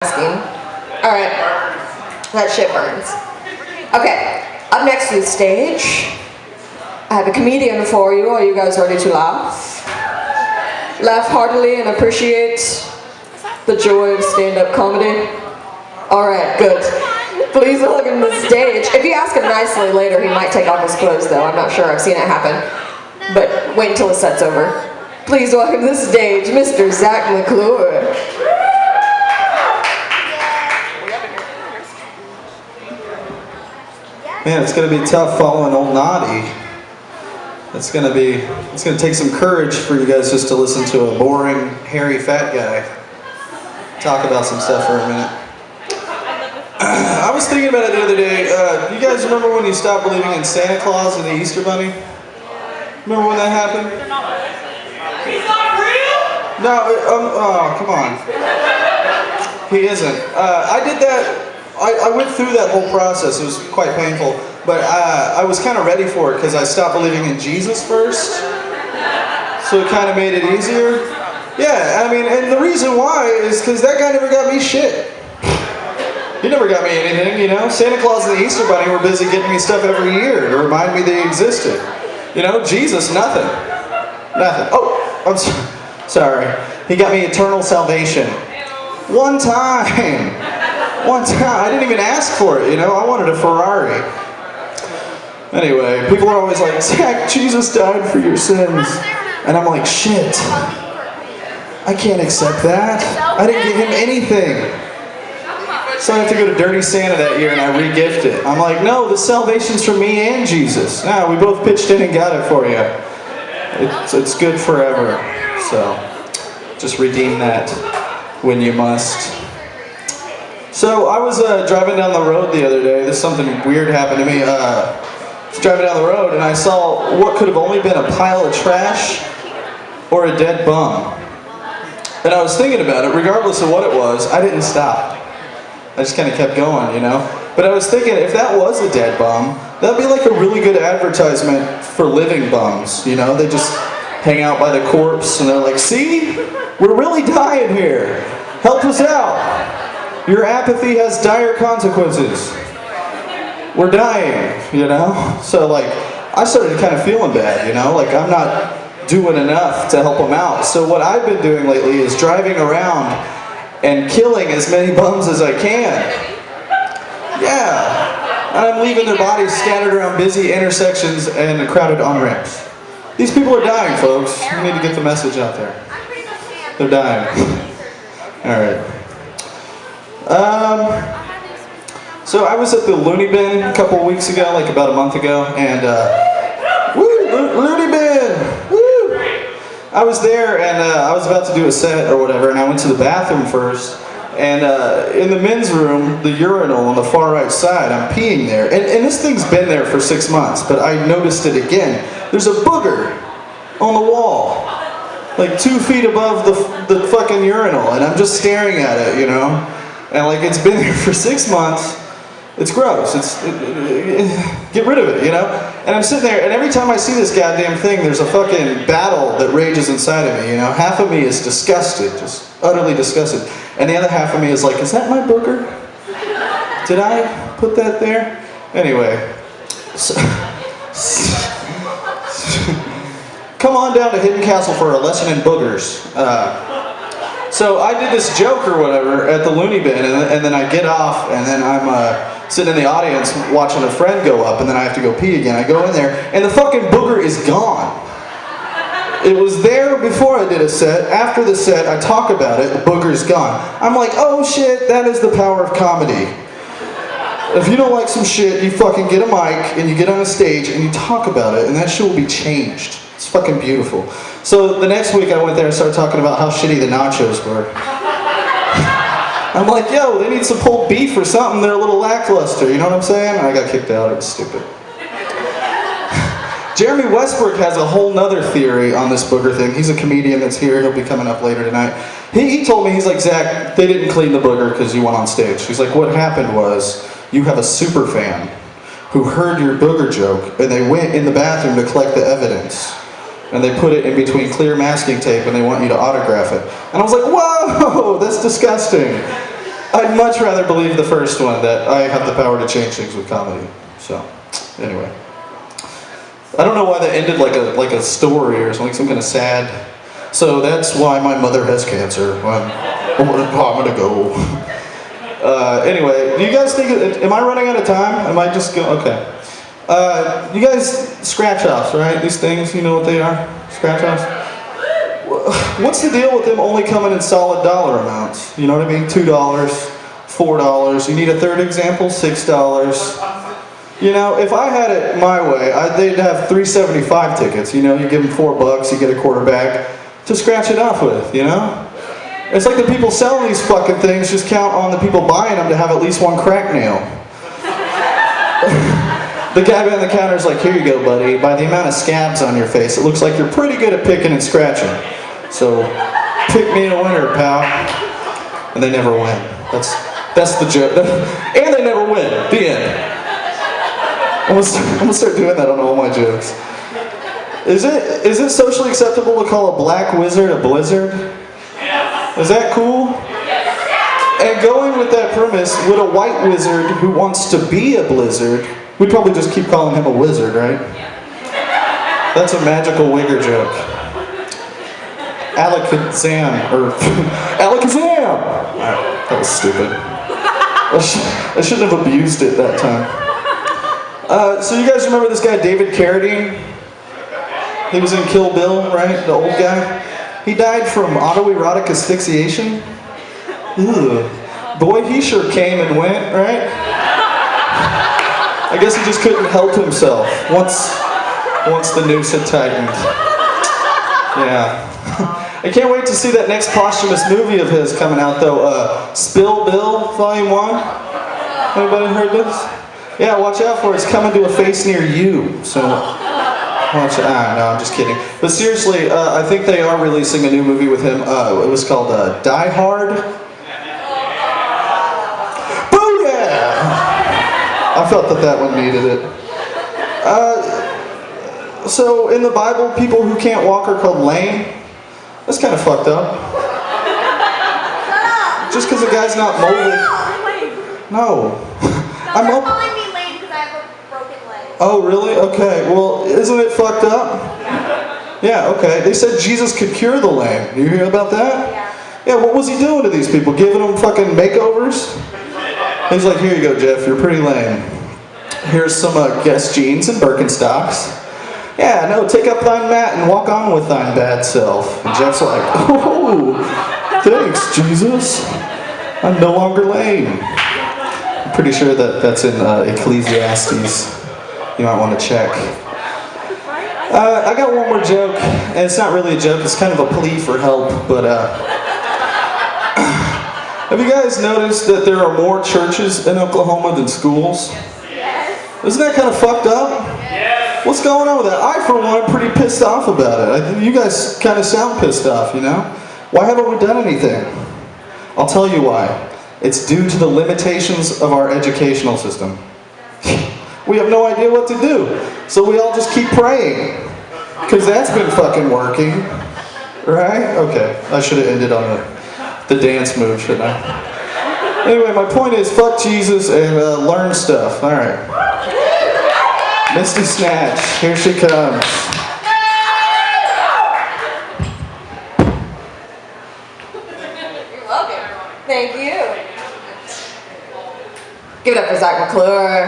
Alright, that shit burns. Okay, up next to the stage, I have a comedian for you. Are you guys ready to laugh? Laugh heartily and appreciate the joy of stand-up comedy? Alright, good. Please welcome to the stage. If you ask him nicely later, he might take off his clothes though. I'm not sure. I've seen it happen. But wait until the set's over. Please welcome to the stage, Mr. Zach McClure. Man, it's going to be tough following old Noddy. It's going to take some courage for you guys just to listen to a boring, hairy, fat guy talk about some stuff for a minute. I was thinking about it the other day. You guys remember when you stopped believing in Santa Claus and the Easter Bunny? Remember when that happened? He's not real? No, oh, come on. He isn't. I did that. I went through that whole process. It was quite painful, but I was kind of ready for it because I stopped believing in Jesus first, so it kind of made it easier. Yeah, I mean, and the reason why is because that guy never got me shit. He never got me anything, you know? Santa Claus and the Easter Bunny were busy getting me stuff every year to remind me they existed. You know, Jesus, nothing. Nothing. Oh, I'm sorry. He got me eternal salvation. One time. I didn't even ask for it, you know? I wanted a Ferrari. Anyway, people are always like, Zach, Jesus died for your sins. And I'm like, shit. I can't accept that. I didn't give him anything. So I have to go to Dirty Santa that year and I re-gift it. I'm like, no, the salvation's for me and Jesus. Now, we both pitched in and got it for you. It's good forever. So, just redeem that when you must. So I was driving down the road the other day. Something weird happened to me. I was driving down the road and I saw what could have only been a pile of trash or a dead bum. And I was thinking about it. Regardless of what it was, I didn't stop. I just kind of kept going, you know? But I was thinking, if that was a dead bum, that'd be like a really good advertisement for living bums, you know? They just hang out by the corpse and they're like, see? We're really dying here. Help us out. Your apathy has dire consequences. We're dying, you know? So like, I started kind of feeling bad, you know? Like I'm not doing enough to help them out. So what I've been doing lately is driving around and killing as many bums as I can. Yeah. And I'm leaving their bodies scattered around busy intersections and crowded on-ramps. These people are dying, folks. We need to get the message out there. They're dying. All right. So I was at the Looney Bin a couple weeks ago, like about a month ago, and Looney Bin! Woo! I was there and I was about to do a set or whatever, and I went to the bathroom first, and in the men's room, the urinal on the far right side, I'm peeing there, and this thing's been there for 6 months, but I noticed it again. There's a booger on the wall, like 2 feet above the fucking urinal, and I'm just staring at it, you know? And like it's been there for 6 months. It's gross. Get rid of it, you know? And I'm sitting there, and every time I see this goddamn thing, there's a fucking battle that rages inside of me, you know? Half of me is disgusted, just utterly disgusted. And the other half of me is like, is that my booger? Did I put that there? Anyway. Come on down to Hidden Castle for a lesson in boogers. So I did this joke or whatever at the Looney Bin, and then I get off, and then I'm sitting in the audience watching a friend go up, and then I have to go pee again. I go in there, and the fucking booger is gone. It was there before I did a set. After the set, I talk about it, the booger's gone. I'm like, oh shit, that is the power of comedy. If you don't like some shit, you fucking get a mic, and you get on a stage, and you talk about it, and that shit will be changed. It's fucking beautiful. So the next week I went there and started talking about how shitty the nachos were. I'm like, yo, they need some pulled beef or something. They're a little lackluster, you know what I'm saying? And I got kicked out. It was stupid. Jeremy Westbrook has a whole nother theory on this booger thing. He's a comedian that's here. He'll be coming up later tonight. He told me, he's like, Zach, they didn't clean the booger because you went on stage. He's like, what happened was you have a super fan who heard your booger joke and they went in the bathroom to collect the evidence. And they put it in between clear masking tape and they want you to autograph it. And I was like, whoa, that's disgusting. I'd much rather believe the first one, that I have the power to change things with comedy. So, anyway. I don't know why that ended like a story or something, some kind of sad. So that's why my mother has cancer. I'm gonna go. Anyway, do you guys think, am I running out of time? Am I just go, okay. You guys, scratch offs, right? These things, you know what they are? Scratch offs? What's the deal with them only coming in solid dollar amounts? You know what I mean? $2, $4. You need a third example? $6. You know, if I had it my way, they'd have $3.75 tickets. You know, you give them $4, you get a quarterback to scratch it off with, you know? It's like the people selling these fucking things just count on the people buying them to have at least one crack nail. The guy behind the counter is like, here you go, buddy. By the amount of scabs on your face, it looks like you're pretty good at picking and scratching. So, pick me a winner, pal. And they never win. That's the joke. And they never win. The end. I'm gonna start doing that on all my jokes. Is it socially acceptable to call a black wizard a blizzard? Is that cool? And going with that premise, would a white wizard who wants to be a blizzard, we'd probably just keep calling him a wizard, right? That's a magical wigger joke. Alakazam, or Alakazam! That was stupid. I shouldn't have abused it that time. So you guys remember this guy, David Carradine? He was in Kill Bill, right? The old guy. He died from autoerotic asphyxiation. Ew. Boy, he sure came and went, right? I guess he just couldn't help himself once the noose had tightened. Yeah. I can't wait to see that next posthumous movie of his coming out, though. Spill Bill, Volume 1. Anybody heard this? Yeah, watch out for it. It's coming to a face near you. So, watch it. No, I'm just kidding. But seriously, I think they are releasing a new movie with him. It was called Die Hard. Booyah! I felt that one needed it. So, in the Bible, people who can't walk are called lame. That's kind of fucked up. Just because a guy's not mobile. No. I'm They're up. calling me lame because I have a broken leg. Oh, really? Okay. Well, isn't it fucked up? Yeah, okay. They said Jesus could cure the lame. You hear about that? Yeah. Yeah, what was he doing to these people? Giving them fucking makeovers? He's like, here you go, Jeff. You're pretty lame. Here's some Guess jeans and Birkenstocks. Yeah, no, take up thine mat and walk on with thine bad self. And Jeff's like, oh, thanks, Jesus. I'm no longer lame. I'm pretty sure that's in Ecclesiastes. You might want to check. I got one more joke, and it's not really a joke, it's kind of a plea for help, but have you guys noticed that there are more churches in Oklahoma than schools? Yes. Isn't that kind of fucked up? What's going on with that? I, for one, am pretty pissed off about it. You guys kind of sound pissed off, you know? Why haven't we done anything? I'll tell you why. It's due to the limitations of our educational system. We have no idea what to do. So we all just keep praying. Because that's been fucking working. Right? Okay. I should have ended on the dance move, shouldn't I? Anyway, my point is, fuck Jesus and learn stuff. Alright. Misty Snatch, here she comes. You're welcome. Thank you. Give it up for Zach McClure.